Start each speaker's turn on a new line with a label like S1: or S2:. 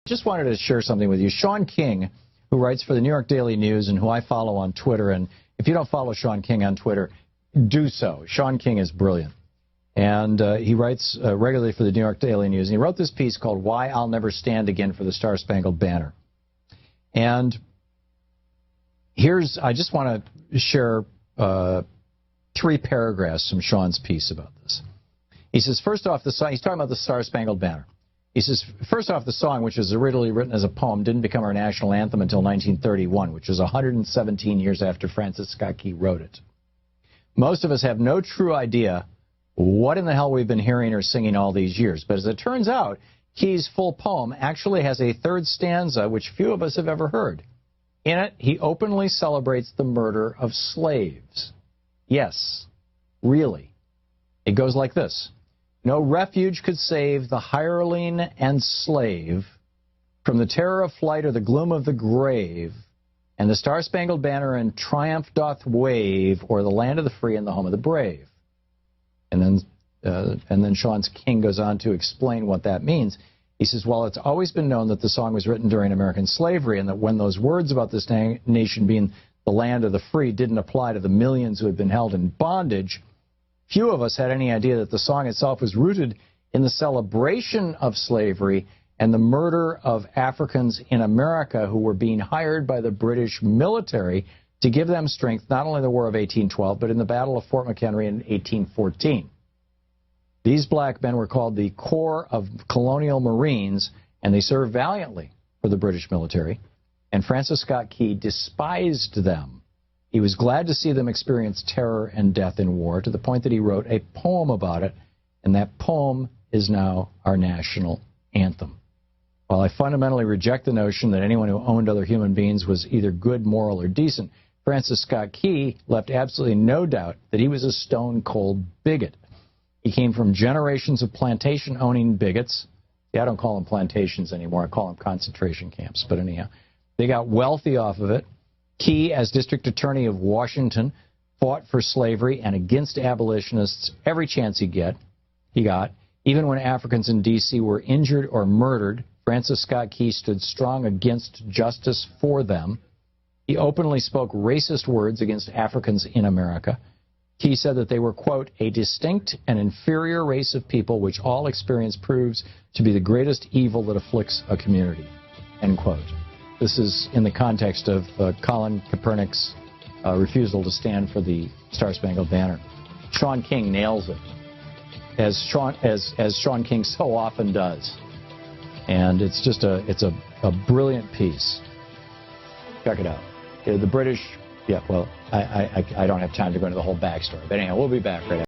S1: Just wanted to share something with you. Sean King, who writes for the New York Daily News and who I follow on Twitter, and if you don't follow Sean King on Twitter, do so. Sean King is brilliant. And he writes regularly for the New York Daily News. And he wrote this piece called Why I'll Never Stand Again for the Star-Spangled Banner. And I just want to share 3 paragraphs from Sean's piece about this. He says, first off, he's talking about the Star-Spangled Banner. He says, first off, the song, which was originally written as a poem, didn't become our national anthem until 1931, which was 117 years after Francis Scott Key wrote it. Most of us have no true idea what in the hell we've been hearing or singing all these years. But as it turns out, Key's full poem actually has a 3rd stanza, which few of us have ever heard. In it, he openly celebrates the murder of slaves. Yes, really. It goes like this. No refuge could save the hireling and slave from the terror of flight or the gloom of the grave, and the Star-Spangled Banner in triumph doth wave o'er the land of the free and the home of the brave. And then Sean King goes on to explain what that means. He says, well, it's always been known that the song was written during American slavery, and that when those words about this nation being the land of the free didn't apply to the millions who had been held in bondage, few of us had any idea that the song itself was rooted in the celebration of slavery and the murder of Africans in America who were being hired by the British military to give them strength, not only in the War of 1812, but in the Battle of Fort McHenry in 1814. These black men were called the Corps of Colonial Marines, and they served valiantly for the British military, and Francis Scott Key despised them. He was glad to see them experience terror and death in war, to the point that he wrote a poem about it, and that poem is now our national anthem. While I fundamentally reject the notion that anyone who owned other human beings was either good, moral, or decent, Francis Scott Key left absolutely no doubt that he was a stone-cold bigot. He came from generations of plantation-owning bigots. See, I don't call them plantations anymore. I call them concentration camps. But anyhow, they got wealthy off of it. Key, as District Attorney of Washington, fought for slavery and against abolitionists every chance he got. Even when Africans in D.C. were injured or murdered, Francis Scott Key stood strong against justice for them. He openly spoke racist words against Africans in America. Key said that they were, quote, a distinct and inferior race of people which all experience proves to be the greatest evil that afflicts a community, end quote. This is in the context of Colin Kaepernick's refusal to stand for the Star-Spangled Banner. Sean King nails it, as Sean King so often does. And it's just a brilliant piece. Check it out. The British, yeah, well, I don't have time to go into the whole backstory. But anyhow, we'll be back right after.